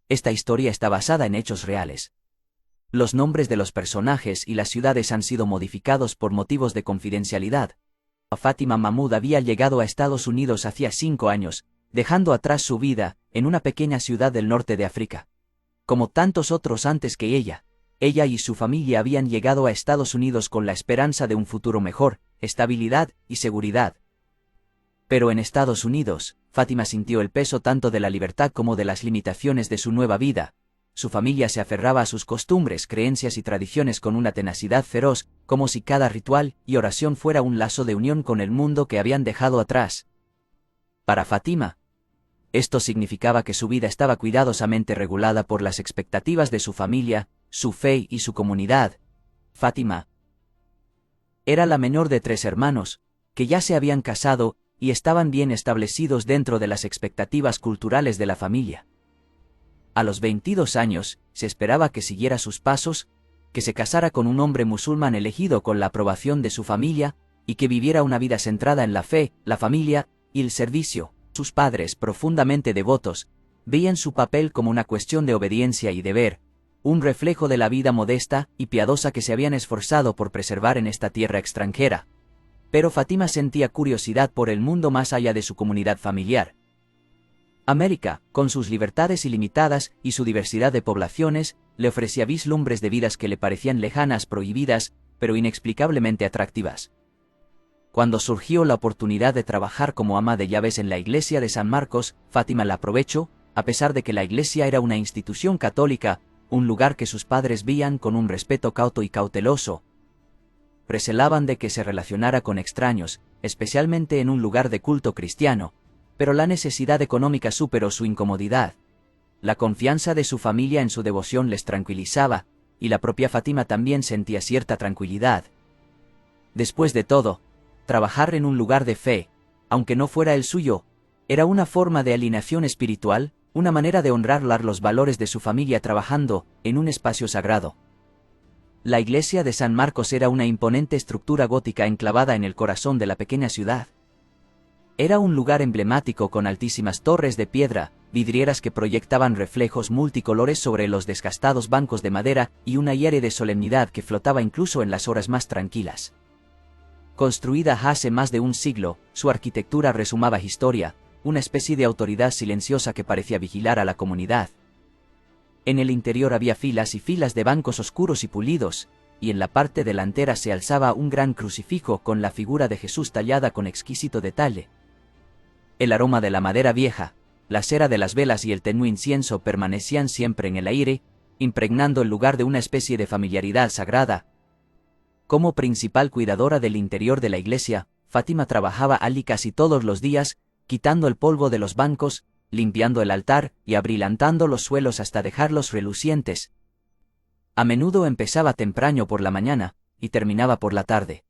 Esta historia está basada en hechos reales. Los nombres de los personajes y las ciudades han sido modificados por motivos de confidencialidad. Fátima Mahmud había llegado a Estados Unidos hacía 5 años, dejando atrás su vida en una pequeña ciudad del norte de África. Como tantos otros antes que ella y su familia habían llegado a Estados Unidos con la esperanza de un futuro mejor, estabilidad y seguridad. Pero en Estados Unidos, Fátima sintió el peso tanto de la libertad como de las limitaciones de su nueva vida. Su familia se aferraba a sus costumbres, creencias y tradiciones con una tenacidad feroz, como si cada ritual y oración fuera un lazo de unión con el mundo que habían dejado atrás. Para Fátima, esto significaba que su vida estaba cuidadosamente regulada por las expectativas de su familia, su fe y su comunidad. Fátima era la menor de 3 hermanos, que ya se habían casado y estaban bien establecidos dentro de las expectativas culturales de la familia. A los 22 años, se esperaba que siguiera sus pasos, que se casara con un hombre musulmán elegido con la aprobación de su familia, y que viviera una vida centrada en la fe, la familia y el servicio. Sus padres, profundamente devotos, veían su papel como una cuestión de obediencia y deber, un reflejo de la vida modesta y piadosa que se habían esforzado por preservar en esta tierra extranjera. Pero Fátima sentía curiosidad por el mundo más allá de su comunidad familiar. América, con sus libertades ilimitadas y su diversidad de poblaciones, le ofrecía vislumbres de vidas que le parecían lejanas, prohibidas, pero inexplicablemente atractivas. Cuando surgió la oportunidad de trabajar como ama de llaves en la iglesia de San Marcos, Fátima la aprovechó, a pesar de que la iglesia era una institución católica, un lugar que sus padres veían con un respeto cauto y cauteloso. Recelaban de que se relacionara con extraños, especialmente en un lugar de culto cristiano, pero la necesidad económica superó su incomodidad. La confianza de su familia en su devoción les tranquilizaba, y la propia Fátima también sentía cierta tranquilidad. Después de todo, trabajar en un lugar de fe, aunque no fuera el suyo, era una forma de alineación espiritual, una manera de honrar los valores de su familia trabajando en un espacio sagrado. La iglesia de San Marcos era una imponente estructura gótica enclavada en el corazón de la pequeña ciudad. Era un lugar emblemático con altísimas torres de piedra, vidrieras que proyectaban reflejos multicolores sobre los desgastados bancos de madera y un aire de solemnidad que flotaba incluso en las horas más tranquilas. Construida hace más de un siglo, su arquitectura resumaba historia, una especie de autoridad silenciosa que parecía vigilar a la comunidad. En el interior había filas y filas de bancos oscuros y pulidos, y en la parte delantera se alzaba un gran crucifijo con la figura de Jesús tallada con exquisito detalle. El aroma de la madera vieja, la cera de las velas y el tenue incienso permanecían siempre en el aire, impregnando el lugar de una especie de familiaridad sagrada. Como principal cuidadora del interior de la iglesia, Fátima trabajaba allí casi todos los días, quitando el polvo de los bancos, limpiando el altar y abrillantando los suelos hasta dejarlos relucientes. A menudo empezaba temprano por la mañana y terminaba por la tarde.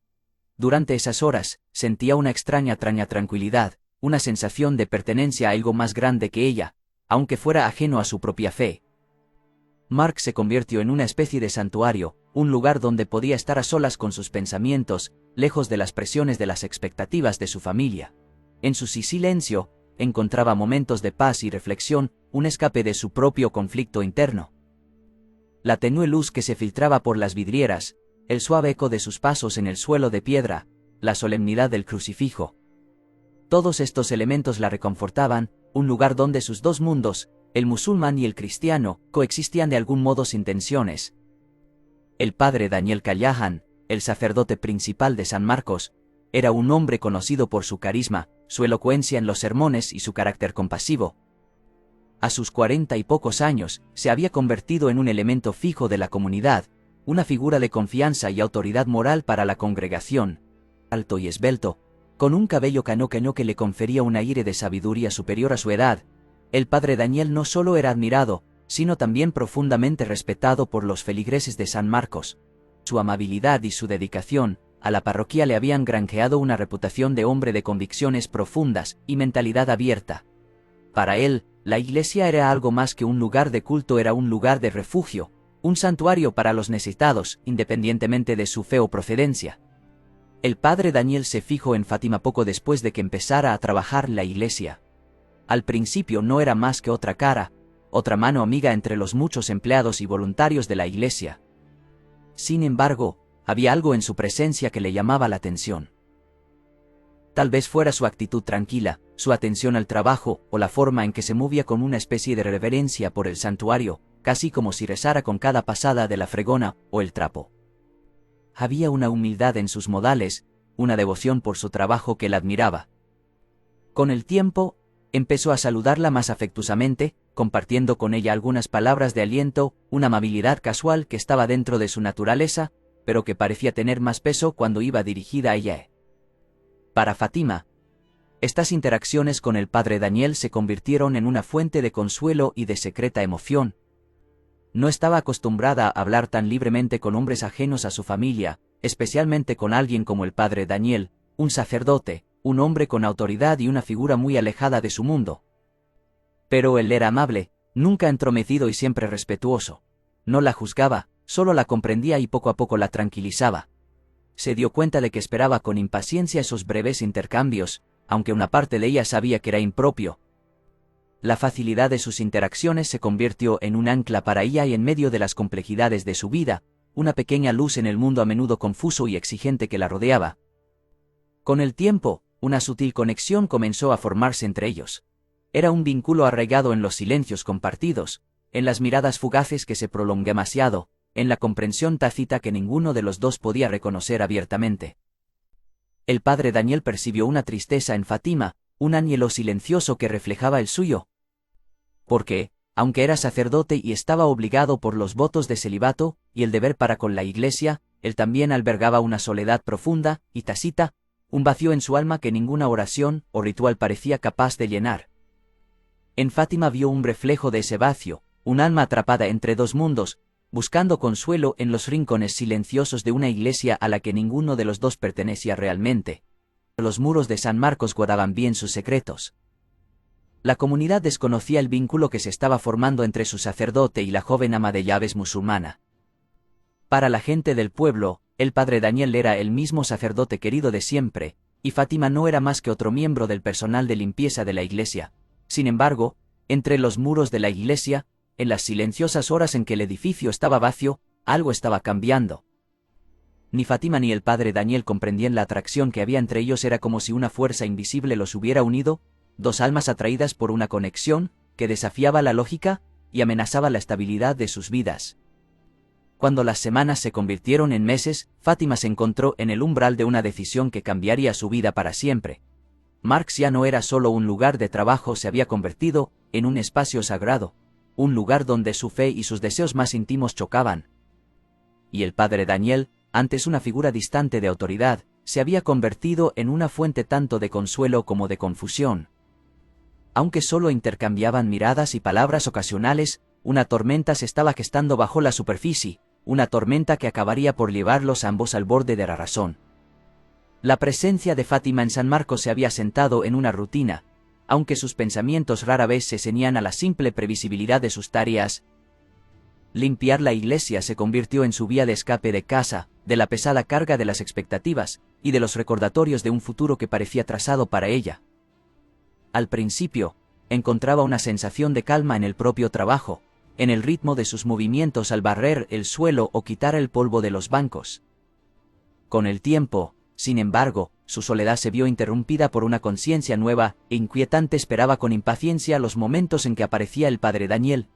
Durante esas horas, sentía una extraña tranquilidad, una sensación de pertenencia a algo más grande que ella, aunque fuera ajeno a su propia fe. Mark se convirtió en una especie de santuario, un lugar donde podía estar a solas con sus pensamientos, lejos de las presiones de las expectativas de su familia. En su silencio, encontraba momentos de paz y reflexión, un escape de su propio conflicto interno. La tenue luz que se filtraba por las vidrieras, el suave eco de sus pasos en el suelo de piedra, la solemnidad del crucifijo. Todos estos elementos la reconfortaban, un lugar donde sus dos mundos, el musulmán y el cristiano, coexistían de algún modo sin tensiones. El padre Daniel Callahan, el sacerdote principal de San Marcos, era un hombre conocido por su carisma, su elocuencia en los sermones y su carácter compasivo. A sus 40 y pocos años, se había convertido en un elemento fijo de la comunidad, una figura de confianza y autoridad moral para la congregación. Alto y esbelto, con un cabello cano que le confería un aire de sabiduría superior a su edad, el padre Daniel no solo era admirado, sino también profundamente respetado por los feligreses de San Marcos. Su amabilidad y su dedicación a la parroquia le habían granjeado una reputación de hombre de convicciones profundas y mentalidad abierta. Para él, la iglesia era algo más que un lugar de culto, era un lugar de refugio, un santuario para los necesitados, independientemente de su fe o procedencia. El padre Daniel se fijó en Fátima poco después de que empezara a trabajar en la iglesia. Al principio no era más que otra cara, otra mano amiga entre los muchos empleados y voluntarios de la iglesia. Sin embargo, había algo en su presencia que le llamaba la atención. Tal vez fuera su actitud tranquila, su atención al trabajo, o la forma en que se movía con una especie de reverencia por el santuario, casi como si rezara con cada pasada de la fregona o el trapo. Había una humildad en sus modales, una devoción por su trabajo que la admiraba. Con el tiempo, empezó a saludarla más afectuosamente, compartiendo con ella algunas palabras de aliento, una amabilidad casual que estaba dentro de su naturaleza, pero que parecía tener más peso cuando iba dirigida a ella. Para Fátima, estas interacciones con el padre Daniel se convirtieron en una fuente de consuelo y de secreta emoción. No estaba acostumbrada a hablar tan libremente con hombres ajenos a su familia, especialmente con alguien como el padre Daniel, un sacerdote, un hombre con autoridad y una figura muy alejada de su mundo. Pero él era amable, nunca entrometido y siempre respetuoso. No la juzgaba, solo la comprendía y poco a poco la tranquilizaba. Se dio cuenta de que esperaba con impaciencia esos breves intercambios, aunque una parte de ella sabía que era impropio. La facilidad de sus interacciones se convirtió en un ancla para ella y en medio de las complejidades de su vida, una pequeña luz en el mundo a menudo confuso y exigente que la rodeaba. Con el tiempo, una sutil conexión comenzó a formarse entre ellos. Era un vínculo arraigado en los silencios compartidos, en las miradas fugaces que se prolongaban demasiado, en la comprensión tácita que ninguno de los dos podía reconocer abiertamente. El padre Daniel percibió una tristeza en Fátima, un anhelo silencioso que reflejaba el suyo. Porque, aunque era sacerdote y estaba obligado por los votos de celibato y el deber para con la iglesia, él también albergaba una soledad profunda y tácita, un vacío en su alma que ninguna oración o ritual parecía capaz de llenar. En Fátima vio un reflejo de ese vacío, un alma atrapada entre dos mundos, buscando consuelo en los rincones silenciosos de una iglesia a la que ninguno de los dos pertenecía realmente. Los muros de San Marcos guardaban bien sus secretos. La comunidad desconocía el vínculo que se estaba formando entre su sacerdote y la joven ama de llaves musulmana. Para la gente del pueblo, el padre Daniel era el mismo sacerdote querido de siempre, y Fátima no era más que otro miembro del personal de limpieza de la iglesia. Sin embargo, entre los muros de la iglesia, en las silenciosas horas en que el edificio estaba vacío, algo estaba cambiando. Ni Fátima ni el padre Daniel comprendían la atracción que había entre ellos. Era como si una fuerza invisible los hubiera unido, dos almas atraídas por una conexión que desafiaba la lógica y amenazaba la estabilidad de sus vidas. Cuando las semanas se convirtieron en meses, Fátima se encontró en el umbral de una decisión que cambiaría su vida para siempre. Marx ya no era solo un lugar de trabajo, se había convertido en un espacio sagrado, un lugar donde su fe y sus deseos más íntimos chocaban. Y el padre Daniel, antes una figura distante de autoridad, se había convertido en una fuente tanto de consuelo como de confusión. Aunque solo intercambiaban miradas y palabras ocasionales, una tormenta se estaba gestando bajo la superficie, una tormenta que acabaría por llevarlos a ambos al borde de la razón. La presencia de Fátima en San Marcos se había sentado en una rutina, aunque sus pensamientos rara vez se ceñían a la simple previsibilidad de sus tareas. Limpiar la iglesia se convirtió en su vía de escape de casa, de la pesada carga de las expectativas, y de los recordatorios de un futuro que parecía trazado para ella. Al principio, encontraba una sensación de calma en el propio trabajo, en el ritmo de sus movimientos al barrer el suelo o quitar el polvo de los bancos. Con el tiempo, sin embargo, su soledad se vio interrumpida por una conciencia nueva e inquietante. Esperaba con impaciencia los momentos en que aparecía el padre Daniel.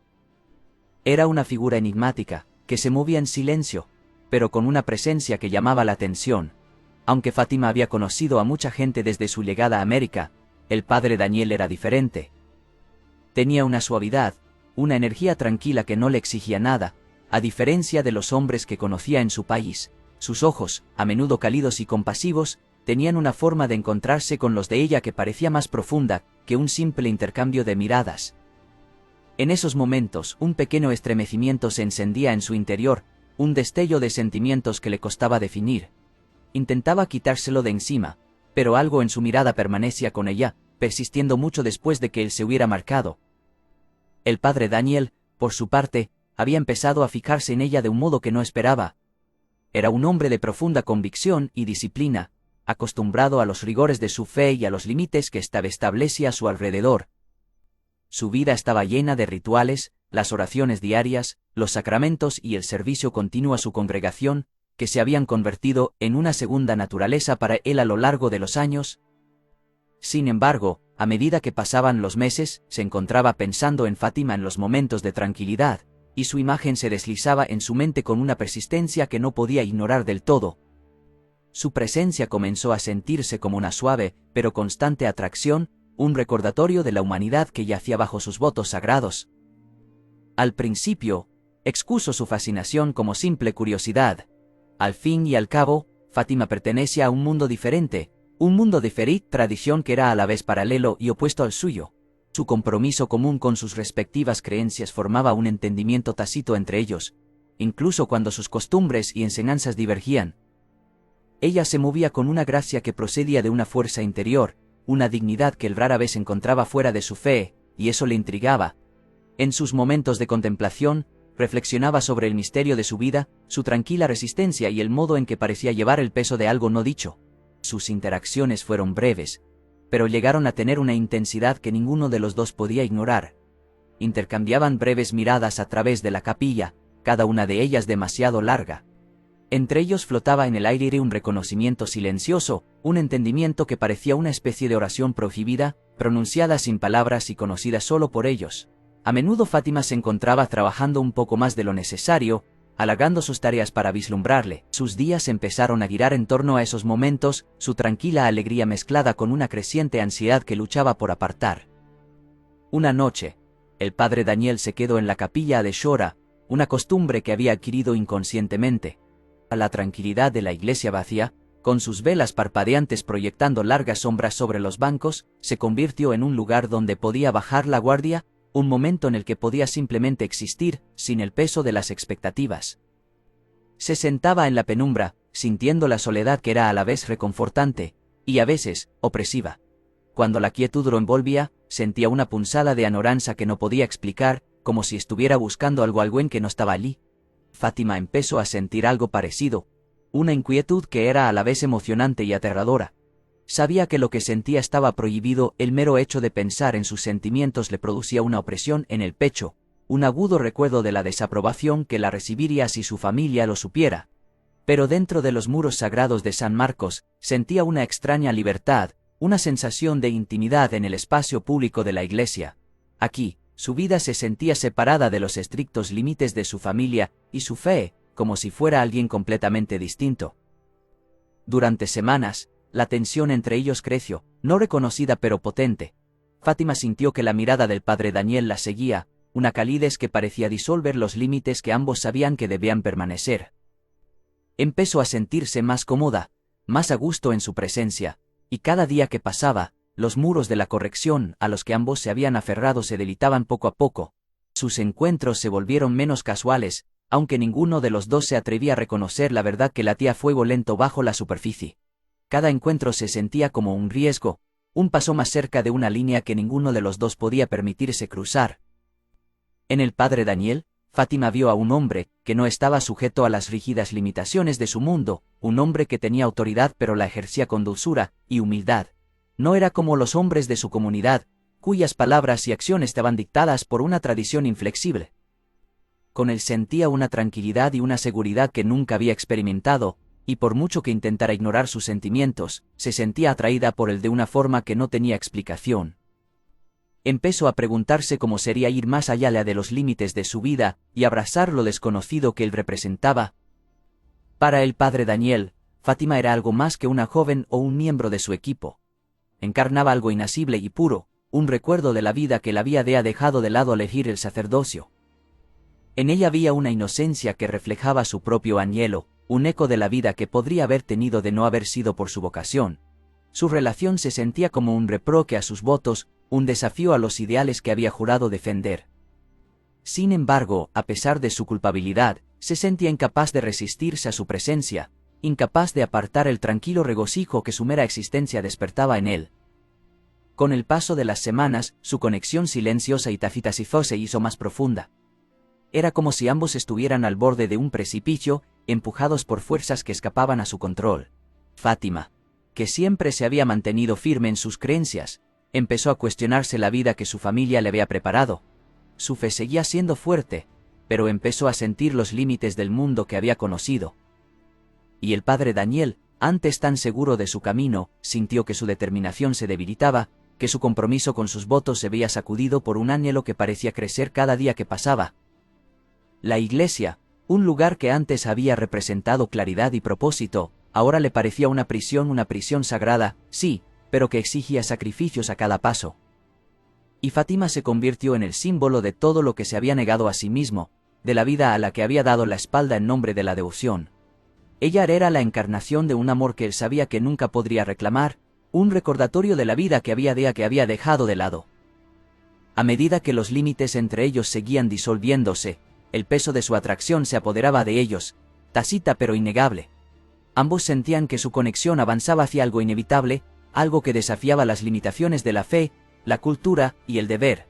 Era una figura enigmática, que se movía en silencio, pero con una presencia que llamaba la atención. Aunque Fátima había conocido a mucha gente desde su llegada a América, el padre Daniel era diferente. Tenía una suavidad, una energía tranquila que no le exigía nada, a diferencia de los hombres que conocía en su país. Sus ojos, a menudo cálidos y compasivos, tenían una forma de encontrarse con los de ella que parecía más profunda que un simple intercambio de miradas. En esos momentos, un pequeño estremecimiento se encendía en su interior, un destello de sentimientos que le costaba definir. Intentaba quitárselo de encima, pero algo en su mirada permanecía con ella, persistiendo mucho después de que él se hubiera marchado. El padre Daniel, por su parte, había empezado a fijarse en ella de un modo que no esperaba. Era un hombre de profunda convicción y disciplina, acostumbrado a los rigores de su fe y a los límites que ésta establecía a su alrededor. Su vida estaba llena de rituales, las oraciones diarias, los sacramentos y el servicio continuo a su congregación, que se habían convertido en una segunda naturaleza para él a lo largo de los años. Sin embargo, a medida que pasaban los meses, se encontraba pensando en Fátima en los momentos de tranquilidad, y su imagen se deslizaba en su mente con una persistencia que no podía ignorar del todo. Su presencia comenzó a sentirse como una suave, pero constante atracción, un recordatorio de la humanidad que yacía bajo sus votos sagrados. Al principio, excusó su fascinación como simple curiosidad. Al fin y al cabo, Fátima pertenecía a un mundo diferente, un mundo de ferit tradición que era a la vez paralelo y opuesto al suyo. Su compromiso común con sus respectivas creencias formaba un entendimiento tácito entre ellos, incluso cuando sus costumbres y enseñanzas divergían. Ella se movía con una gracia que procedía de una fuerza interior, una dignidad que él rara vez encontraba fuera de su fe, y eso le intrigaba. En sus momentos de contemplación, reflexionaba sobre el misterio de su vida, su tranquila resistencia y el modo en que parecía llevar el peso de algo no dicho. Sus interacciones fueron breves, pero llegaron a tener una intensidad que ninguno de los dos podía ignorar. Intercambiaban breves miradas a través de la capilla, cada una de ellas demasiado larga. Entre ellos flotaba en el aire un reconocimiento silencioso, un entendimiento que parecía una especie de oración prohibida, pronunciada sin palabras y conocida solo por ellos. A menudo Fátima se encontraba trabajando un poco más de lo necesario, alargando sus tareas para vislumbrarle. Sus días empezaron a girar en torno a esos momentos, su tranquila alegría mezclada con una creciente ansiedad que luchaba por apartar. Una noche, el padre Daniel se quedó en la capilla de Shora, una costumbre que había adquirido inconscientemente. A la tranquilidad de la iglesia vacía, con sus velas parpadeantes proyectando largas sombras sobre los bancos, se convirtió en un lugar donde podía bajar la guardia, un momento en el que podía simplemente existir, sin el peso de las expectativas. Se sentaba en la penumbra, sintiendo la soledad que era a la vez reconfortante, y a veces, opresiva. Cuando la quietud lo envolvía, sentía una punzada de añoranza que no podía explicar, como si estuviera buscando algo en que no estaba allí. Fátima empezó a sentir algo parecido, una inquietud que era a la vez emocionante y aterradora. Sabía que lo que sentía estaba prohibido, el mero hecho de pensar en sus sentimientos le producía una opresión en el pecho, un agudo recuerdo de la desaprobación que la recibiría si su familia lo supiera. Pero dentro de los muros sagrados de San Marcos, sentía una extraña libertad, una sensación de intimidad en el espacio público de la iglesia. Aquí, su vida se sentía separada de los estrictos límites de su familia y su fe, como si fuera alguien completamente distinto. Durante semanas, la tensión entre ellos creció, no reconocida pero potente. Fátima sintió que la mirada del padre Daniel la seguía, una calidez que parecía disolver los límites que ambos sabían que debían permanecer. Empezó a sentirse más cómoda, más a gusto en su presencia, y cada día que pasaba, los muros de la corrección a los que ambos se habían aferrado se debilitaban poco a poco. Sus encuentros se volvieron menos casuales, aunque ninguno de los dos se atrevía a reconocer la verdad que latía a fuego lento bajo la superficie. Cada encuentro se sentía como un riesgo, un paso más cerca de una línea que ninguno de los dos podía permitirse cruzar. En el padre Daniel, Fátima vio a un hombre que no estaba sujeto a las rígidas limitaciones de su mundo, un hombre que tenía autoridad pero la ejercía con dulzura y humildad. No era como los hombres de su comunidad, cuyas palabras y acciones estaban dictadas por una tradición inflexible. Con él sentía una tranquilidad y una seguridad que nunca había experimentado, y por mucho que intentara ignorar sus sentimientos, se sentía atraída por él de una forma que no tenía explicación. Empezó a preguntarse cómo sería ir más allá de los límites de su vida y abrazar lo desconocido que él representaba. Para el padre Daniel, Fátima era algo más que una joven o un miembro de su equipo. Encarnaba algo inasible y puro, un recuerdo de la vida que la había dejado de lado al elegir el sacerdocio. En ella había una inocencia que reflejaba su propio anhelo, un eco de la vida que podría haber tenido de no haber sido por su vocación. Su relación se sentía como un reproque a sus votos, un desafío a los ideales que había jurado defender. Sin embargo, a pesar de su culpabilidad, se sentía incapaz de resistirse a su presencia, incapaz de apartar el tranquilo regocijo que su mera existencia despertaba en él. Con el paso de las semanas, su conexión silenciosa y tácita se hizo más profunda. Era como si ambos estuvieran al borde de un precipicio, empujados por fuerzas que escapaban a su control. Fátima, que siempre se había mantenido firme en sus creencias, Empezó a cuestionarse la vida que su familia le había preparado. Su fe seguía siendo fuerte, pero empezó a sentir los límites del mundo que había conocido. Y el padre Daniel, antes tan seguro de su camino, sintió que su determinación se debilitaba, que su compromiso con sus votos se veía sacudido por un anhelo que parecía crecer cada día que pasaba. La iglesia, un lugar que antes había representado claridad y propósito, ahora le parecía una prisión sagrada, sí, pero que exigía sacrificios a cada paso. Y Fátima se convirtió en el símbolo de todo lo que se había negado a sí mismo, de la vida a la que había dado la espalda en nombre de la devoción. Ella era la encarnación de un amor que él sabía que nunca podría reclamar, un recordatorio de la vida que había dejado de lado. A medida que los límites entre ellos seguían disolviéndose, el peso de su atracción se apoderaba de ellos, tácita pero innegable. Ambos sentían que su conexión avanzaba hacia algo inevitable, algo que desafiaba las limitaciones de la fe, la cultura y el deber.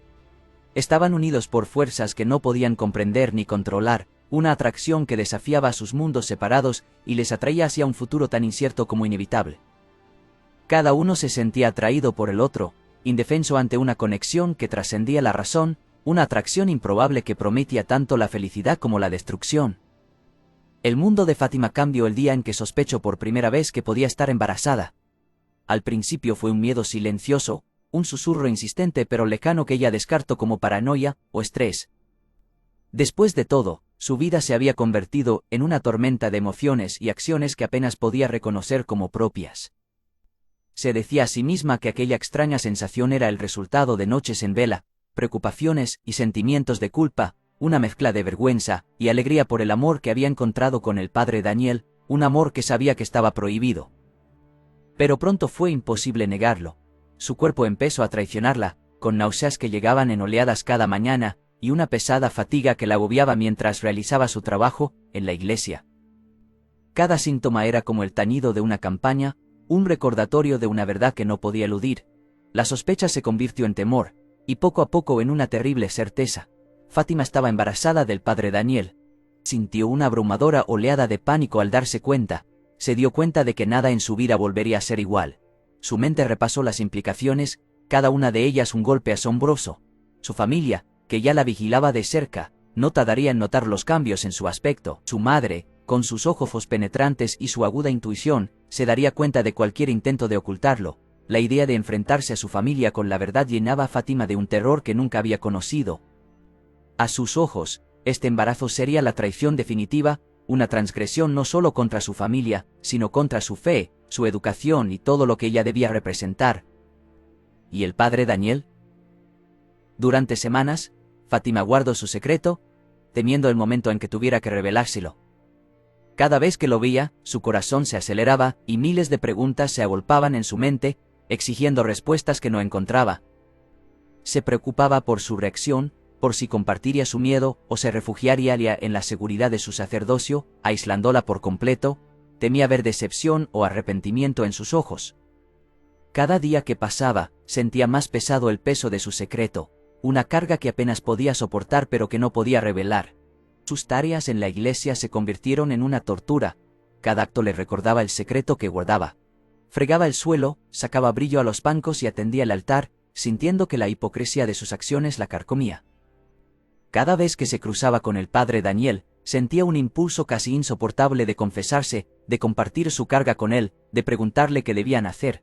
Estaban unidos por fuerzas que no podían comprender ni controlar, una atracción que desafiaba a sus mundos separados y les atraía hacia un futuro tan incierto como inevitable. Cada uno se sentía atraído por el otro, indefenso ante una conexión que trascendía la razón, una atracción improbable que prometía tanto la felicidad como la destrucción. El mundo de Fátima cambió el día en que sospechó por primera vez que podía estar embarazada. Al principio fue un miedo silencioso, un susurro insistente pero lejano que ella descartó como paranoia o estrés. Después de todo, su vida se había convertido en una tormenta de emociones y acciones que apenas podía reconocer como propias. Se decía a sí misma que aquella extraña sensación era el resultado de noches en vela, preocupaciones y sentimientos de culpa, una mezcla de vergüenza y alegría por el amor que había encontrado con el padre Daniel, un amor que sabía que estaba prohibido. Pero pronto fue imposible negarlo. Su cuerpo empezó a traicionarla, con náuseas que llegaban en oleadas cada mañana, y una pesada fatiga que la agobiaba mientras realizaba su trabajo en la iglesia. Cada síntoma era como el tañido de una campaña, un recordatorio de una verdad que no podía eludir. La sospecha se convirtió en temor, y poco a poco en una terrible certeza. Fátima estaba embarazada del padre Daniel. Sintió una abrumadora oleada de pánico al darse cuenta. Se dio cuenta de que nada en su vida volvería a ser igual. Su mente repasó las implicaciones, cada una de ellas un golpe asombroso. Su familia, que ya la vigilaba de cerca, no tardaría en notar los cambios en su aspecto. Su madre, con sus ojos penetrantes y su aguda intuición, se daría cuenta de cualquier intento de ocultarlo. La idea de enfrentarse a su familia con la verdad llenaba a Fátima de un terror que nunca había conocido. A sus ojos, este embarazo sería la traición definitiva, una transgresión no solo contra su familia, sino contra su fe, su educación y todo lo que ella debía representar. ¿Y el padre Daniel? Durante semanas, Fátima guardó su secreto, temiendo el momento en que tuviera que revelárselo. Cada vez que lo veía, su corazón se aceleraba y miles de preguntas se agolpaban en su mente, exigiendo respuestas que no encontraba. Se preocupaba por su reacción, por si compartiría su miedo o se refugiaría en la seguridad de su sacerdocio, aislándola por completo, temía ver decepción o arrepentimiento en sus ojos. Cada día que pasaba, sentía más pesado el peso de su secreto, una carga que apenas podía soportar pero que no podía revelar. Sus tareas en la iglesia se convirtieron en una tortura, cada acto le recordaba el secreto que guardaba. Fregaba el suelo, sacaba brillo a los bancos y atendía el altar, sintiendo que la hipocresía de sus acciones la carcomía. Cada vez que se cruzaba con el padre Daniel, sentía un impulso casi insoportable de confesarse, de compartir su carga con él, de preguntarle qué debían hacer.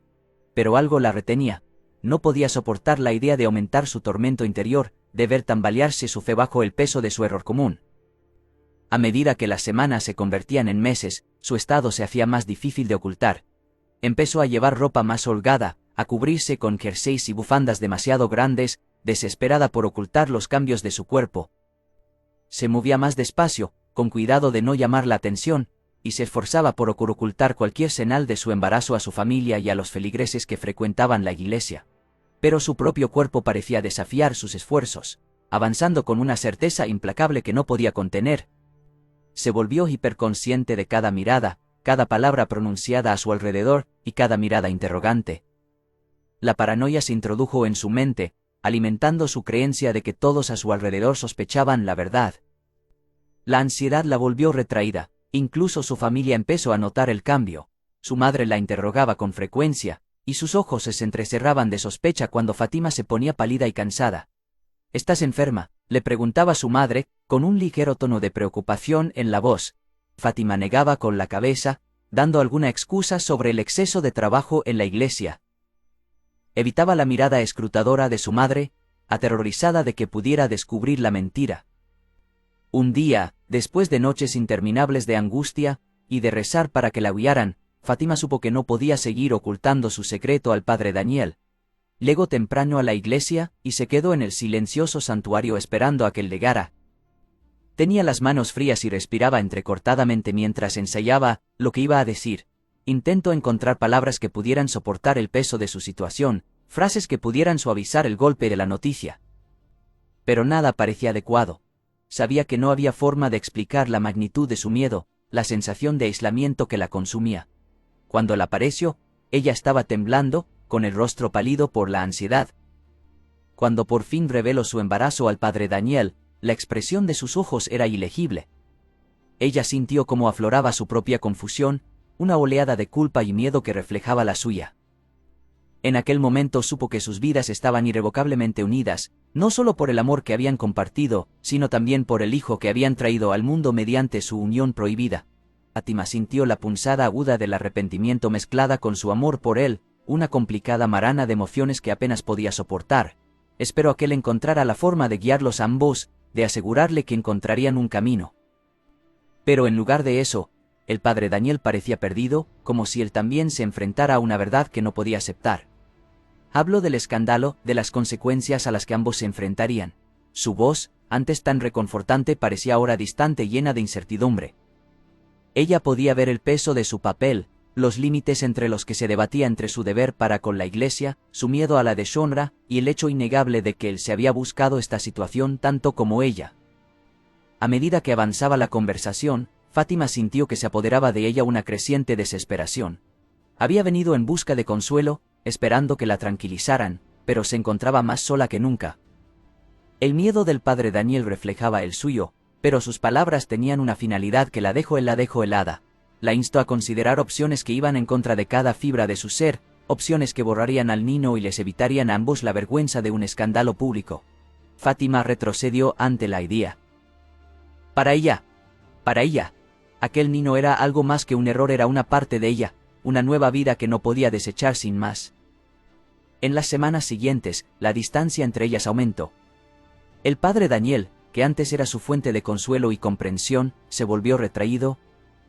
Pero algo la retenía. No podía soportar la idea de aumentar su tormento interior, de ver tambalearse su fe bajo el peso de su error común. A medida que las semanas se convertían en meses, su estado se hacía más difícil de ocultar. Empezó a llevar ropa más holgada, a cubrirse con jerseys y bufandas demasiado grandes, desesperada por ocultar los cambios de su cuerpo. Se movía más despacio, con cuidado de no llamar la atención, y se esforzaba por ocultar cualquier señal de su embarazo a su familia y a los feligreses que frecuentaban la iglesia. Pero su propio cuerpo parecía desafiar sus esfuerzos, avanzando con una certeza implacable que no podía contener. Se volvió hiperconsciente de cada mirada, cada palabra pronunciada a su alrededor y cada mirada interrogante. La paranoia se introdujo en su mente, alimentando su creencia de que todos a su alrededor sospechaban la verdad. La ansiedad la volvió retraída, incluso su familia empezó a notar el cambio. Su madre la interrogaba con frecuencia, y sus ojos se entrecerraban de sospecha cuando Fátima se ponía pálida y cansada. «¿Estás enferma?», le preguntaba su madre, con un ligero tono de preocupación en la voz. Fátima negaba con la cabeza, dando alguna excusa sobre el exceso de trabajo en la iglesia. Evitaba la mirada escrutadora de su madre, aterrorizada de que pudiera descubrir la mentira. Un día, después de noches interminables de angustia, y de rezar para que la guiaran, Fátima supo que no podía seguir ocultando su secreto al padre Daniel. Llegó temprano a la iglesia, y se quedó en el silencioso santuario esperando a que él llegara. Tenía las manos frías y respiraba entrecortadamente mientras ensayaba lo que iba a decir. Intentó encontrar palabras que pudieran soportar el peso de su situación, frases que pudieran suavizar el golpe de la noticia. Pero nada parecía adecuado. Sabía que no había forma de explicar la magnitud de su miedo, la sensación de aislamiento que la consumía. Cuando la apareció, ella estaba temblando, con el rostro pálido por la ansiedad. Cuando por fin reveló su embarazo al padre Daniel, la expresión de sus ojos era ilegible. Ella sintió cómo afloraba su propia confusión, una oleada de culpa y miedo que reflejaba la suya. En aquel momento supo que sus vidas estaban irrevocablemente unidas, no solo por el amor que habían compartido, sino también por el hijo que habían traído al mundo mediante su unión prohibida. Fátima sintió la punzada aguda del arrepentimiento mezclada con su amor por él, una complicada marana de emociones que apenas podía soportar. Esperó a que él encontrara la forma de guiarlos a ambos, de asegurarle que encontrarían un camino. Pero en lugar de eso, el padre Daniel parecía perdido, como si él también se enfrentara a una verdad que no podía aceptar. Habló del escándalo, de las consecuencias a las que ambos se enfrentarían. Su voz, antes tan reconfortante, parecía ahora distante y llena de incertidumbre. Ella podía ver el peso de su papel, los límites entre los que se debatía entre su deber para con la iglesia, su miedo a la deshonra, y el hecho innegable de que él se había buscado esta situación tanto como ella. A medida que avanzaba la conversación, Fátima sintió que se apoderaba de ella una creciente desesperación. Había venido en busca de consuelo, esperando que la tranquilizaran, pero se encontraba más sola que nunca. El miedo del padre Daniel reflejaba el suyo, pero sus palabras tenían una finalidad que la dejó helada. La instó a considerar opciones que iban en contra de cada fibra de su ser, opciones que borrarían al niño y les evitarían a ambos la vergüenza de un escándalo público. Fátima retrocedió ante la idea. Para ella, aquel niño era algo más que un error, era una parte de ella, una nueva vida que no podía desechar sin más. En las semanas siguientes, la distancia entre ellas aumentó. El padre Daniel, que antes era su fuente de consuelo y comprensión, se volvió retraído.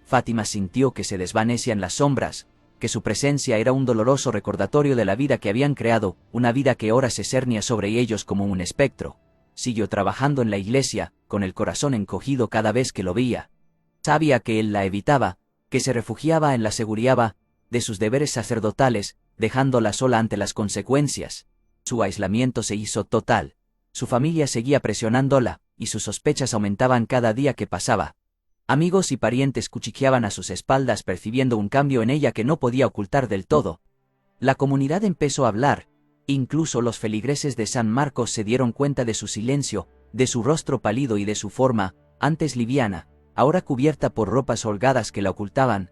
Fátima sintió que se desvanecían las sombras, que su presencia era un doloroso recordatorio de la vida que habían creado, una vida que ahora se cernía sobre ellos como un espectro. Siguió trabajando en la iglesia, con el corazón encogido cada vez que lo veía. Sabía que él la evitaba, que se refugiaba en la seguridad de sus deberes sacerdotales, dejándola sola ante las consecuencias. Su aislamiento se hizo total. Su familia seguía presionándola, y sus sospechas aumentaban cada día que pasaba. Amigos y parientes cuchicheaban a sus espaldas percibiendo un cambio en ella que no podía ocultar del todo. La comunidad empezó a hablar, incluso los feligreses de San Marcos se dieron cuenta de su silencio, de su rostro pálido y de su forma, antes liviana, ahora cubierta por ropas holgadas que la ocultaban.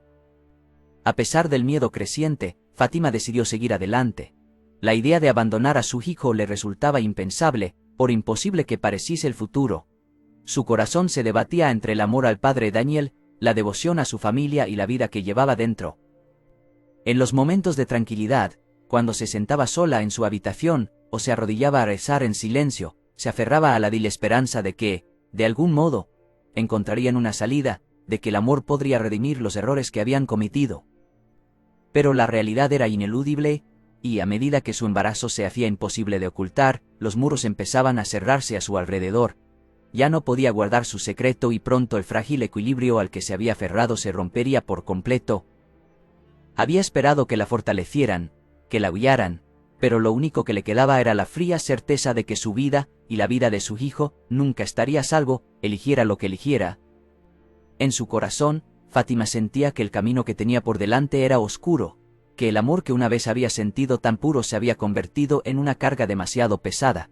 A pesar del miedo creciente, Fátima decidió seguir adelante. La idea de abandonar a su hijo le resultaba impensable, por imposible que pareciese el futuro. Su corazón se debatía entre el amor al padre Daniel, la devoción a su familia y la vida que llevaba dentro. En los momentos de tranquilidad, cuando se sentaba sola en su habitación, o se arrodillaba a rezar en silencio, se aferraba a la débil esperanza de que, de algún modo, encontrarían una salida, de que el amor podría redimir los errores que habían cometido. Pero la realidad era ineludible, y a medida que su embarazo se hacía imposible de ocultar, los muros empezaban a cerrarse a su alrededor. Ya no podía guardar su secreto y pronto el frágil equilibrio al que se había aferrado se rompería por completo. Había esperado que la fortalecieran, que la guiaran, pero lo único que le quedaba era la fría certeza de que su vida, y la vida de su hijo, nunca estaría a salvo, eligiera lo que eligiera. En su corazón, Fátima sentía que el camino que tenía por delante era oscuro, que el amor que una vez había sentido tan puro se había convertido en una carga demasiado pesada.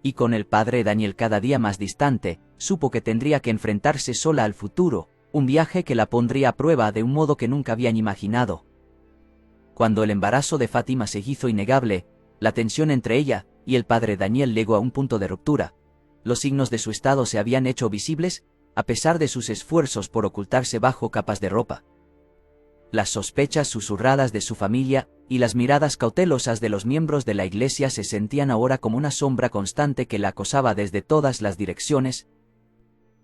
Y con el padre Daniel cada día más distante, supo que tendría que enfrentarse sola al futuro, un viaje que la pondría a prueba de un modo que nunca habían imaginado. Cuando el embarazo de Fátima se hizo innegable, la tensión entre ella y el padre Daniel llegó a un punto de ruptura. Los signos de su estado se habían hecho visibles, a pesar de sus esfuerzos por ocultarse bajo capas de ropa. Las sospechas susurradas de su familia y las miradas cautelosas de los miembros de la iglesia se sentían ahora como una sombra constante que la acosaba desde todas las direcciones.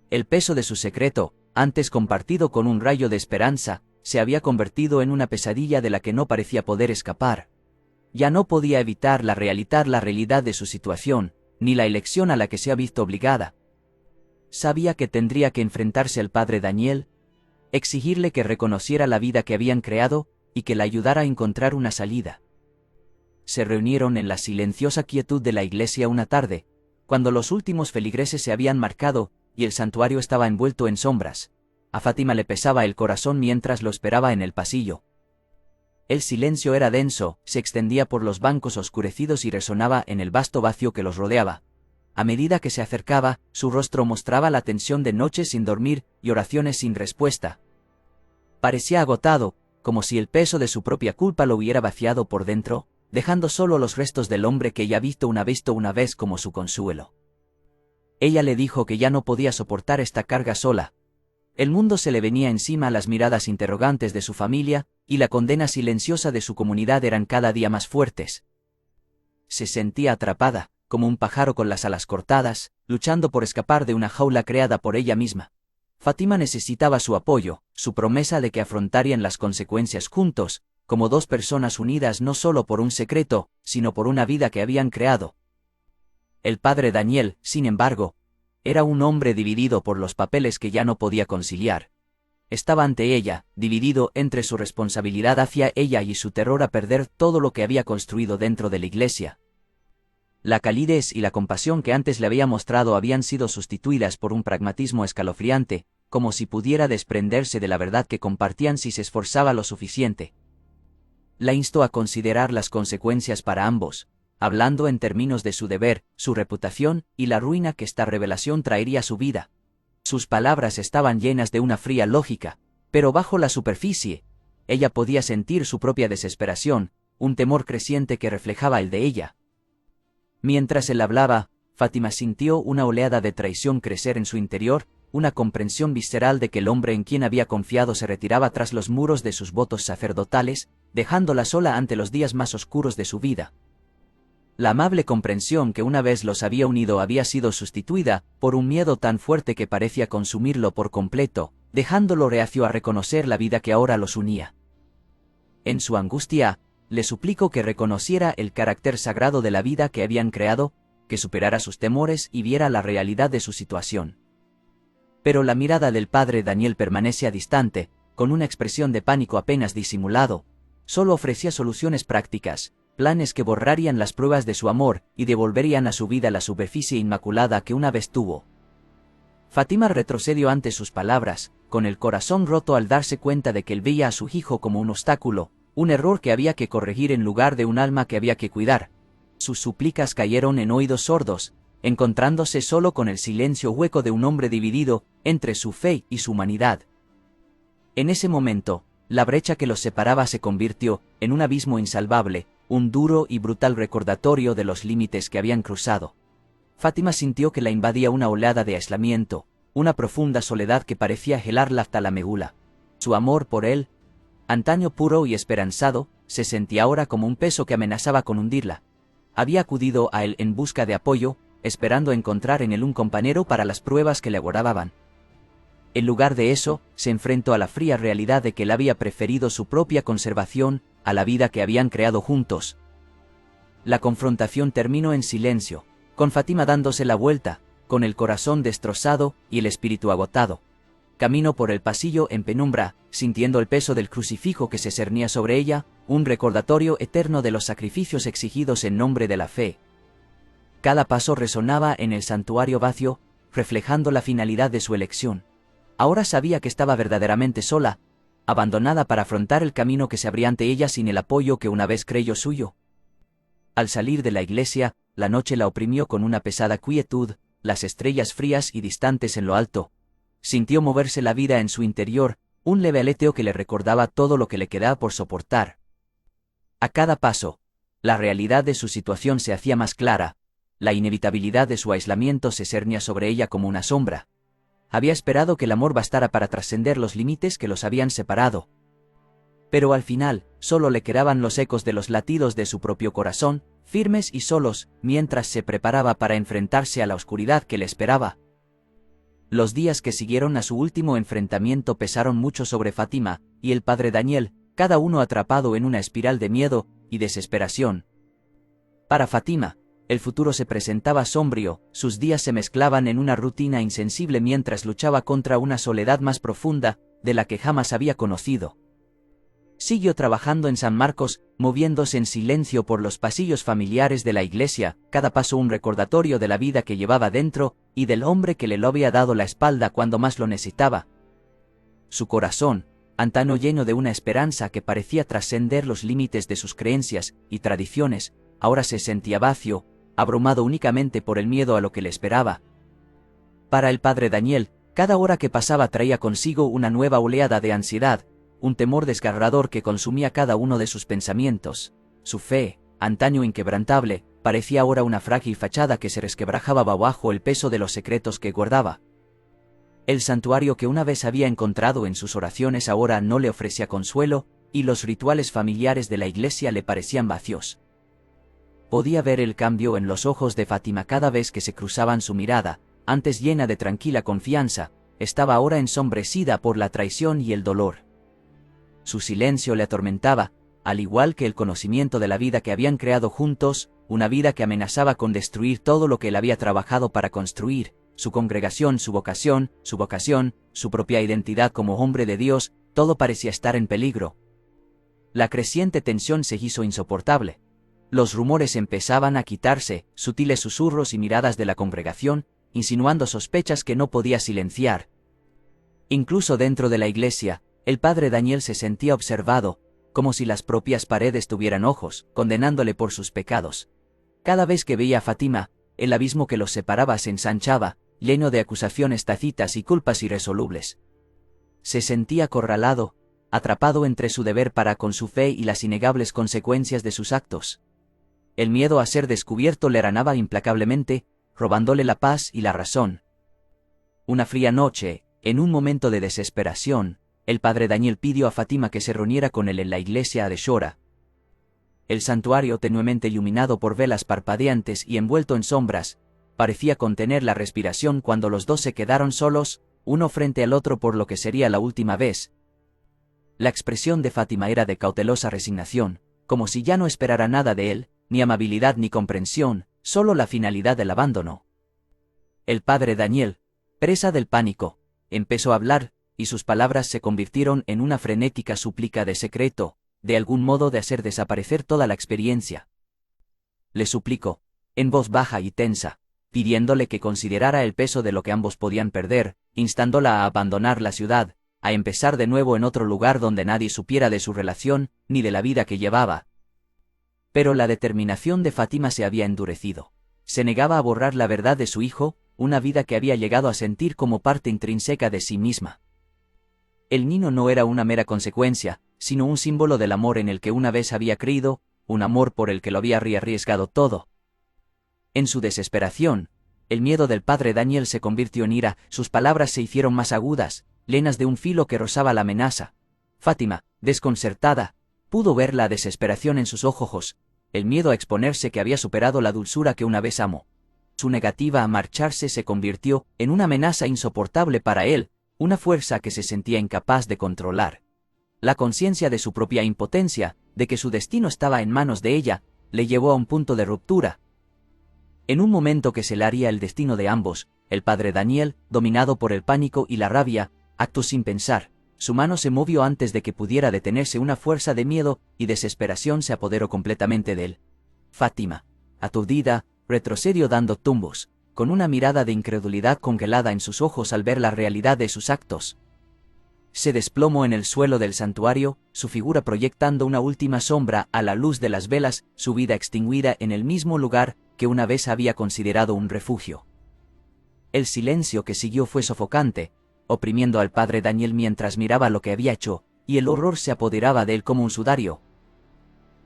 El peso de su secreto, antes compartido con un rayo de esperanza, se había convertido en una pesadilla de la que no parecía poder escapar. Ya no podía evitar la realidad de su situación, ni la elección a la que se ha visto obligada. Sabía que tendría que enfrentarse al padre Daniel, exigirle que reconociera la vida que habían creado y que la ayudara a encontrar una salida. Se reunieron en la silenciosa quietud de la iglesia una tarde, cuando los últimos feligreses se habían marchado y el santuario estaba envuelto en sombras. A Fátima le pesaba el corazón mientras lo esperaba en el pasillo. El silencio era denso, se extendía por los bancos oscurecidos y resonaba en el vasto vacío que los rodeaba. A medida que se acercaba, su rostro mostraba la tensión de noches sin dormir y oraciones sin respuesta. Parecía agotado, como si el peso de su propia culpa lo hubiera vaciado por dentro, dejando solo los restos del hombre que ella visto una vez como su consuelo. Ella le dijo que ya no podía soportar esta carga sola. El mundo se le venía encima, las miradas interrogantes de su familia y la condena silenciosa de su comunidad eran cada día más fuertes. Se sentía atrapada, como un pájaro con las alas cortadas, luchando por escapar de una jaula creada por ella misma. Fátima necesitaba su apoyo, su promesa de que afrontarían las consecuencias juntos, como dos personas unidas no solo por un secreto, sino por una vida que habían creado. El padre Daniel, sin embargo, era un hombre dividido por los papeles que ya no podía conciliar. Estaba ante ella, dividido entre su responsabilidad hacia ella y su terror a perder todo lo que había construido dentro de la iglesia. La calidez y la compasión que antes le había mostrado habían sido sustituidas por un pragmatismo escalofriante, como si pudiera desprenderse de la verdad que compartían si se esforzaba lo suficiente. La instó a considerar las consecuencias para ambos, hablando en términos de su deber, su reputación y la ruina que esta revelación traería a su vida. Sus palabras estaban llenas de una fría lógica, pero bajo la superficie, ella podía sentir su propia desesperación, un temor creciente que reflejaba el de ella. Mientras él hablaba, Fátima sintió una oleada de traición crecer en su interior, una comprensión visceral de que el hombre en quien había confiado se retiraba tras los muros de sus votos sacerdotales, dejándola sola ante los días más oscuros de su vida. La amable comprensión que una vez los había unido había sido sustituida por un miedo tan fuerte que parecía consumirlo por completo, dejándolo reacio a reconocer la vida que ahora los unía. En su angustia, le suplicó que reconociera el carácter sagrado de la vida que habían creado, que superara sus temores y viera la realidad de su situación. Pero la mirada del padre Daniel permanecía distante, con una expresión de pánico apenas disimulado. Solo ofrecía soluciones prácticas, planes que borrarían las pruebas de su amor y devolverían a su vida la superficie inmaculada que una vez tuvo. Fátima retrocedió ante sus palabras, con el corazón roto al darse cuenta de que él veía a su hijo como un obstáculo, un error que había que corregir en lugar de un alma que había que cuidar. Sus súplicas cayeron en oídos sordos, encontrándose solo con el silencio hueco de un hombre dividido entre su fe y su humanidad. En ese momento, la brecha que los separaba se convirtió en un abismo insalvable, un duro y brutal recordatorio de los límites que habían cruzado. Fátima sintió que la invadía una oleada de aislamiento, una profunda soledad que parecía gelarla hasta la médula. Su amor por él, antaño puro y esperanzado, se sentía ahora como un peso que amenazaba con hundirla. Había acudido a él en busca de apoyo, esperando encontrar en él un compañero para las pruebas que le aguardaban. En lugar de eso, se enfrentó a la fría realidad de que él había preferido su propia conservación a la vida que habían creado juntos. La confrontación terminó en silencio, con Fátima dándose la vuelta, con el corazón destrozado y el espíritu agotado. Caminó por el pasillo en penumbra, sintiendo el peso del crucifijo que se cernía sobre ella, un recordatorio eterno de los sacrificios exigidos en nombre de la fe. Cada paso resonaba en el santuario vacío, reflejando la finalidad de su elección. Ahora sabía que estaba verdaderamente sola, abandonada para afrontar el camino que se abría ante ella sin el apoyo que una vez creyó suyo. Al salir de la iglesia, la noche la oprimió con una pesada quietud, las estrellas frías y distantes en lo alto. Sintió moverse la vida en su interior, un leve aleteo que le recordaba todo lo que le quedaba por soportar. A cada paso, la realidad de su situación se hacía más clara, la inevitabilidad de su aislamiento se cernía sobre ella como una sombra. Había esperado que el amor bastara para trascender los límites que los habían separado. Pero al final, solo le quedaban los ecos de los latidos de su propio corazón, firmes y solos, mientras se preparaba para enfrentarse a la oscuridad que le esperaba. Los días que siguieron a su último enfrentamiento pesaron mucho sobre Fátima y el padre Daniel, cada uno atrapado en una espiral de miedo y desesperación. Para Fátima, el futuro se presentaba sombrío, sus días se mezclaban en una rutina insensible mientras luchaba contra una soledad más profunda de la que jamás había conocido. Siguió trabajando en San Marcos, moviéndose en silencio por los pasillos familiares de la iglesia, cada paso un recordatorio de la vida que llevaba dentro y del hombre que le lo había dado la espalda cuando más lo necesitaba. Su corazón, antaño lleno de una esperanza que parecía trascender los límites de sus creencias y tradiciones, ahora se sentía vacío, abrumado únicamente por el miedo a lo que le esperaba. Para el padre Daniel, cada hora que pasaba traía consigo una nueva oleada de ansiedad, un temor desgarrador que consumía cada uno de sus pensamientos. Su fe, antaño inquebrantable, parecía ahora una frágil fachada que se resquebrajaba bajo el peso de los secretos que guardaba. El santuario que una vez había encontrado en sus oraciones ahora no le ofrecía consuelo, y los rituales familiares de la iglesia le parecían vacíos. Podía ver el cambio en los ojos de Fátima cada vez que se cruzaban su mirada, antes llena de tranquila confianza, estaba ahora ensombrecida por la traición y el dolor. Su silencio le atormentaba, al igual que el conocimiento de la vida que habían creado juntos, una vida que amenazaba con destruir todo lo que él había trabajado para construir, su congregación, su vocación, su propia identidad como hombre de Dios, todo parecía estar en peligro. La creciente tensión se hizo insoportable. Los rumores empezaban a quitarse, sutiles susurros y miradas de la congregación, insinuando sospechas que no podía silenciar. Incluso dentro de la iglesia, el padre Daniel se sentía observado, como si las propias paredes tuvieran ojos, condenándole por sus pecados. Cada vez que veía a Fátima, el abismo que los separaba se ensanchaba, lleno de acusaciones tácitas y culpas irresolubles. Se sentía acorralado, atrapado entre su deber para con su fe y las innegables consecuencias de sus actos. El miedo a ser descubierto le aranaba implacablemente, robándole la paz y la razón. Una fría noche, en un momento de desesperación, el padre Daniel pidió a Fátima que se reuniera con él en la iglesia de Shora. El santuario, tenuemente iluminado por velas parpadeantes y envuelto en sombras, parecía contener la respiración cuando los dos se quedaron solos, uno frente al otro por lo que sería la última vez. La expresión de Fátima era de cautelosa resignación, como si ya no esperara nada de él, ni amabilidad ni comprensión, solo la finalidad del abandono. El padre Daniel, presa del pánico, empezó a hablar, y sus palabras se convirtieron en una frenética súplica de secreto, de algún modo de hacer desaparecer toda la experiencia. Le suplicó, en voz baja y tensa, pidiéndole que considerara el peso de lo que ambos podían perder, instándola a abandonar la ciudad, a empezar de nuevo en otro lugar donde nadie supiera de su relación, ni de la vida que llevaba. Pero la determinación de Fátima se había endurecido. Se negaba a borrar la verdad de su hijo, una vida que había llegado a sentir como parte intrínseca de sí misma. El niño no era una mera consecuencia, sino un símbolo del amor en el que una vez había creído, un amor por el que lo había arriesgado todo. En su desesperación, el miedo del padre Daniel se convirtió en ira, sus palabras se hicieron más agudas, llenas de un filo que rozaba la amenaza. Fátima, desconcertada, pudo ver la desesperación en sus ojos, el miedo a exponerse que había superado la dulzura que una vez amó. Su negativa a marcharse se convirtió en una amenaza insoportable para él, una fuerza que se sentía incapaz de controlar. La conciencia de su propia impotencia, de que su destino estaba en manos de ella, le llevó a un punto de ruptura. En un momento que se le haría el destino de ambos, el padre Daniel, dominado por el pánico y la rabia, actuó sin pensar. Su mano se movió antes de que pudiera detenerse, una fuerza de miedo y desesperación se apoderó completamente de él. Fátima, aturdida, retrocedió dando tumbos, con una mirada de incredulidad congelada en sus ojos al ver la realidad de sus actos. Se desplomó en el suelo del santuario, su figura proyectando una última sombra a la luz de las velas, su vida extinguida en el mismo lugar que una vez había considerado un refugio. El silencio que siguió fue sofocante, oprimiendo al padre Daniel mientras miraba lo que había hecho, y el horror se apoderaba de él como un sudario.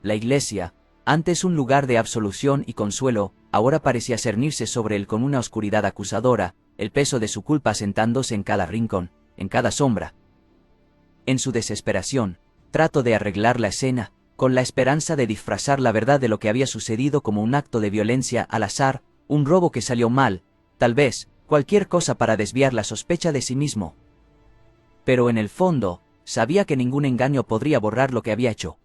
La iglesia, antes un lugar de absolución y consuelo, ahora parecía cernirse sobre él con una oscuridad acusadora, el peso de su culpa sentándose en cada rincón, en cada sombra. En su desesperación, trató de arreglar la escena, con la esperanza de disfrazar la verdad de lo que había sucedido como un acto de violencia al azar, un robo que salió mal, tal vez, cualquier cosa para desviar la sospecha de sí mismo. Pero en el fondo, sabía que ningún engaño podría borrar lo que había hecho.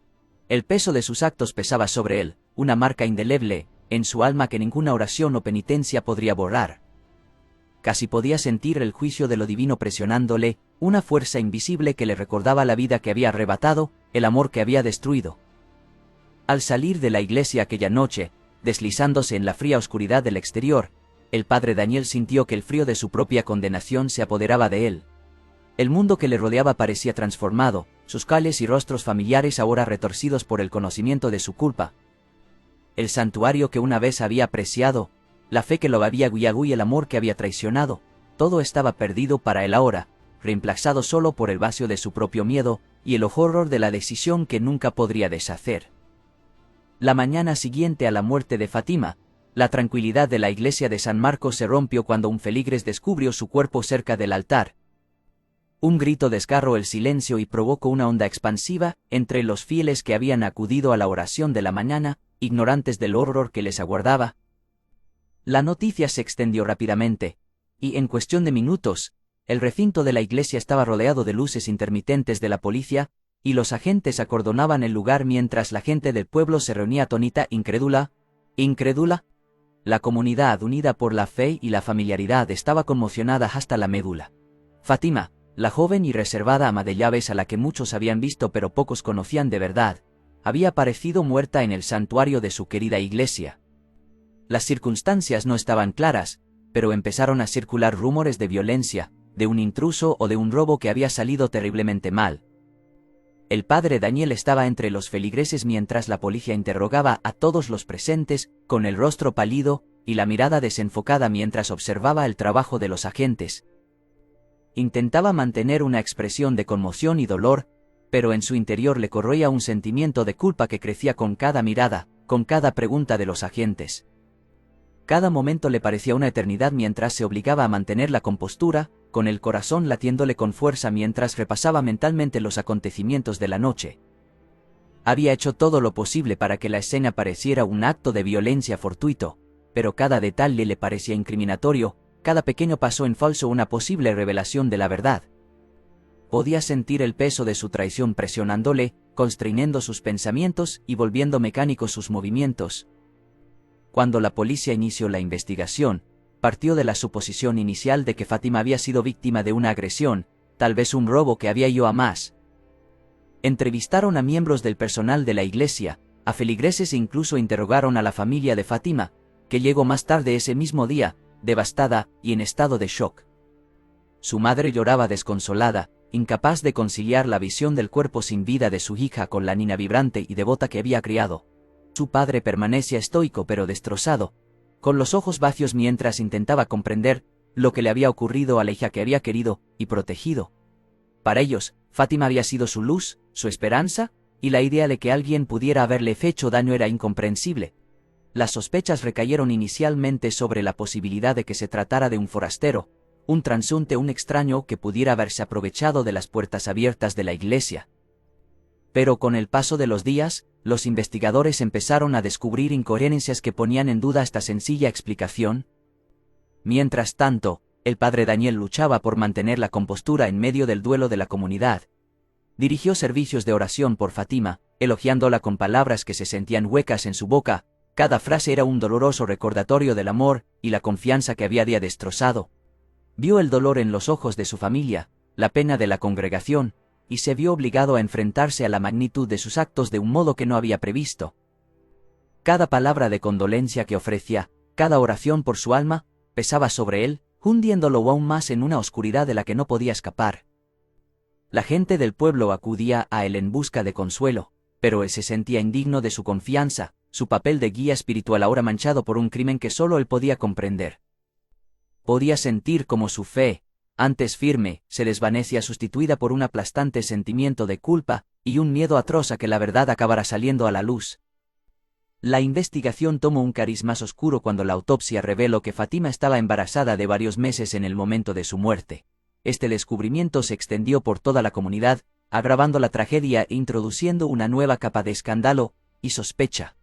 El peso de sus actos pesaba sobre él, una marca indeleble, en su alma que ninguna oración o penitencia podría borrar. Casi podía sentir el juicio de lo divino presionándole, una fuerza invisible que le recordaba la vida que había arrebatado, el amor que había destruido. Al salir de la iglesia aquella noche, deslizándose en la fría oscuridad del exterior, el padre Daniel sintió que el frío de su propia condenación se apoderaba de él. El mundo que le rodeaba parecía transformado, sus calles y rostros familiares ahora retorcidos por el conocimiento de su culpa. El santuario que una vez había apreciado, la fe que lo había guiado y el amor que había traicionado, todo estaba perdido para él ahora, reemplazado solo por el vacío de su propio miedo y el horror de la decisión que nunca podría deshacer. La mañana siguiente a la muerte de Fátima, la tranquilidad de la iglesia de San Marcos se rompió cuando un feligres descubrió su cuerpo cerca del altar. Un grito desgarró el silencio y provocó una onda expansiva entre los fieles que habían acudido a la oración de la mañana, ignorantes del horror que les aguardaba. La noticia se extendió rápidamente, y en cuestión de minutos, el recinto de la iglesia estaba rodeado de luces intermitentes de la policía, y los agentes acordonaban el lugar mientras la gente del pueblo se reunía atónita, incrédula. La comunidad, unida por la fe y la familiaridad, estaba conmocionada hasta la médula. Fátima, la joven y reservada ama de llaves a la que muchos habían visto pero pocos conocían de verdad, había aparecido muerta en el santuario de su querida iglesia. Las circunstancias no estaban claras, pero empezaron a circular rumores de violencia, de un intruso o de un robo que había salido terriblemente mal. El padre Daniel estaba entre los feligreses mientras la policía interrogaba a todos los presentes, con el rostro pálido y la mirada desenfocada mientras observaba el trabajo de los agentes. Intentaba mantener una expresión de conmoción y dolor, pero en su interior le corroía un sentimiento de culpa que crecía con cada mirada, con cada pregunta de los agentes. Cada momento le parecía una eternidad mientras se obligaba a mantener la compostura, con el corazón latiéndole con fuerza mientras repasaba mentalmente los acontecimientos de la noche. Había hecho todo lo posible para que la escena pareciera un acto de violencia fortuito, pero cada detalle le parecía incriminatorio, cada pequeño paso en falso una posible revelación de la verdad. Podía sentir el peso de su traición presionándole, constriñendo sus pensamientos y volviendo mecánicos sus movimientos. Cuando la policía inició la investigación, partió de la suposición inicial de que Fátima había sido víctima de una agresión, tal vez un robo que había ido a más. Entrevistaron a miembros del personal de la iglesia, a feligreses e incluso interrogaron a la familia de Fátima, que llegó más tarde ese mismo día, devastada y en estado de shock. Su madre lloraba desconsolada, incapaz de conciliar la visión del cuerpo sin vida de su hija con la niña vibrante y devota que había criado. Su padre permanecía estoico pero destrozado, con los ojos vacíos mientras intentaba comprender lo que le había ocurrido a la hija que había querido y protegido. Para ellos, Fátima había sido su luz, su esperanza, y la idea de que alguien pudiera haberle hecho daño era incomprensible. Las sospechas recayeron inicialmente sobre la posibilidad de que se tratara de un forastero, un transeúnte, un extraño que pudiera haberse aprovechado de las puertas abiertas de la iglesia. Pero con el paso de los días, los investigadores empezaron a descubrir incoherencias que ponían en duda esta sencilla explicación. Mientras tanto, el padre Daniel luchaba por mantener la compostura en medio del duelo de la comunidad. Dirigió servicios de oración por Fátima, elogiándola con palabras que se sentían huecas en su boca. Cada frase era un doloroso recordatorio del amor y la confianza que había destrozado. Vio el dolor en los ojos de su familia, la pena de la congregación, y se vio obligado a enfrentarse a la magnitud de sus actos de un modo que no había previsto. Cada palabra de condolencia que ofrecía, cada oración por su alma, pesaba sobre él, hundiéndolo aún más en una oscuridad de la que no podía escapar. La gente del pueblo acudía a él en busca de consuelo, pero él se sentía indigno de su confianza, su papel de guía espiritual ahora manchado por un crimen que solo él podía comprender. Podía sentir cómo su fe, antes firme, se desvanecía sustituida por un aplastante sentimiento de culpa y un miedo atroz a que la verdad acabara saliendo a la luz. La investigación tomó un cariz más oscuro cuando la autopsia reveló que Fátima estaba embarazada de varios meses en el momento de su muerte. Este descubrimiento se extendió por toda la comunidad, agravando la tragedia e introduciendo una nueva capa de escándalo y sospecha.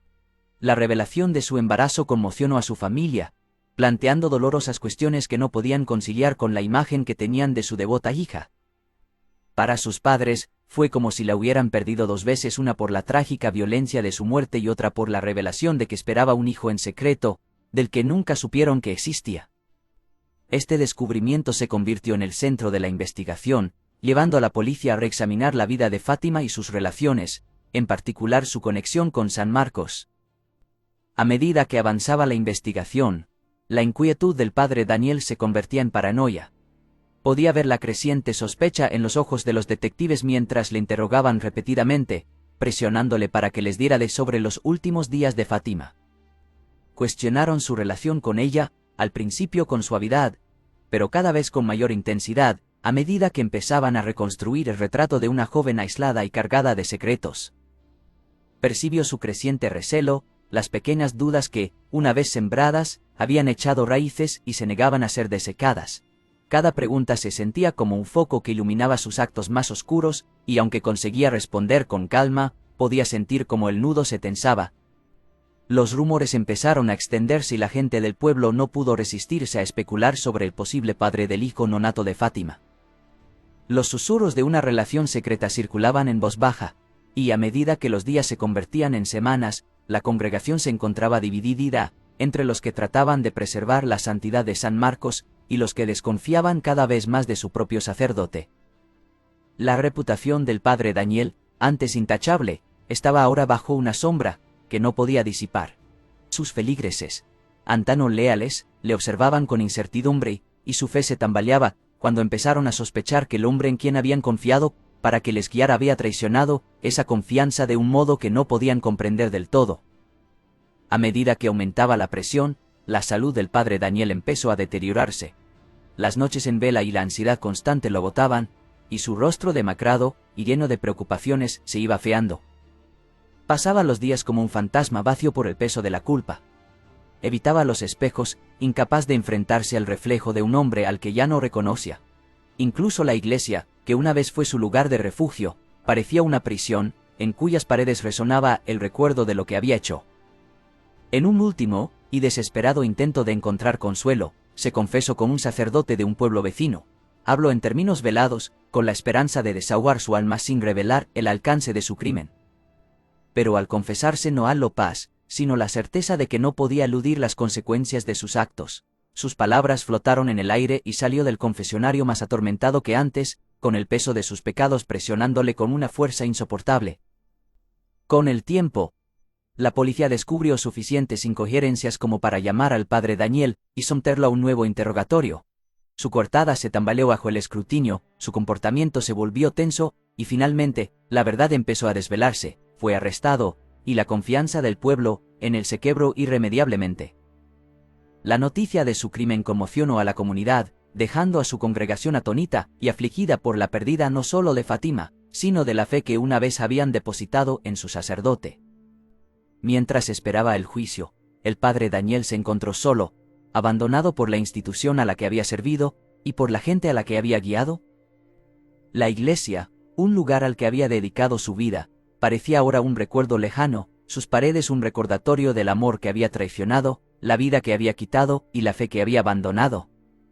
La revelación de su embarazo conmocionó a su familia, planteando dolorosas cuestiones que no podían conciliar con la imagen que tenían de su devota hija. Para sus padres, fue como si la hubieran perdido dos veces, una por la trágica violencia de su muerte y otra por la revelación de que esperaba un hijo en secreto, del que nunca supieron que existía. Este descubrimiento se convirtió en el centro de la investigación, llevando a la policía a reexaminar la vida de Fátima y sus relaciones, en particular su conexión con San Marcos. A medida que avanzaba la investigación, la inquietud del padre Daniel se convertía en paranoia. Podía ver la creciente sospecha en los ojos de los detectives mientras le interrogaban repetidamente, presionándole para que les diera sobre los últimos días de Fátima. Cuestionaron su relación con ella, al principio con suavidad, pero cada vez con mayor intensidad, a medida que empezaban a reconstruir el retrato de una joven aislada y cargada de secretos. Percibió su creciente recelo, las pequeñas dudas que, una vez sembradas, habían echado raíces y se negaban a ser desecadas. Cada pregunta se sentía como un foco que iluminaba sus actos más oscuros, y aunque conseguía responder con calma, podía sentir como el nudo se tensaba. Los rumores empezaron a extenderse y la gente del pueblo no pudo resistirse a especular sobre el posible padre del hijo nonato de Fátima. Los susurros de una relación secreta circulaban en voz baja, y a medida que los días se convertían en semanas, la congregación se encontraba dividida entre los que trataban de preservar la santidad de San Marcos y los que desconfiaban cada vez más de su propio sacerdote. La reputación del padre Daniel, antes intachable, estaba ahora bajo una sombra que no podía disipar. Sus feligreses, antano leales, le observaban con incertidumbre, y su fe se tambaleaba cuando empezaron a sospechar que el hombre en quien habían confiado para que les guiara había traicionado esa confianza de un modo que no podían comprender del todo. A medida que aumentaba la presión, la salud del padre Daniel empezó a deteriorarse. Las noches en vela y la ansiedad constante lo agotaban, y su rostro demacrado y lleno de preocupaciones se iba afeando. Pasaba los días como un fantasma vacío por el peso de la culpa. Evitaba los espejos, incapaz de enfrentarse al reflejo de un hombre al que ya no reconocía. Incluso la iglesia, que una vez fue su lugar de refugio, parecía una prisión, en cuyas paredes resonaba el recuerdo de lo que había hecho. En un último y desesperado intento de encontrar consuelo, se confesó con un sacerdote de un pueblo vecino. Habló en términos velados, con la esperanza de desahogar su alma sin revelar el alcance de su crimen. Pero al confesarse no halló paz, sino la certeza de que no podía eludir las consecuencias de sus actos. Sus palabras flotaron en el aire y salió del confesionario más atormentado que antes, con el peso de sus pecados presionándole con una fuerza insoportable. Con el tiempo, la policía descubrió suficientes incoherencias como para llamar al padre Daniel y someterlo a un nuevo interrogatorio. Su coartada se tambaleó bajo el escrutinio, su comportamiento se volvió tenso, y finalmente, la verdad empezó a desvelarse. Fue arrestado, y la confianza del pueblo en él se quebró irremediablemente. La noticia de su crimen conmocionó a la comunidad, dejando a su congregación atónita y afligida por la pérdida no solo de Fátima, sino de la fe que una vez habían depositado en su sacerdote. Mientras esperaba el juicio, el padre Daniel se encontró solo, abandonado por la institución a la que había servido, y por la gente a la que había guiado. La iglesia, un lugar al que había dedicado su vida, parecía ahora un recuerdo lejano, sus paredes un recordatorio del amor que había traicionado, la vida que había quitado y la fe que había abandonado.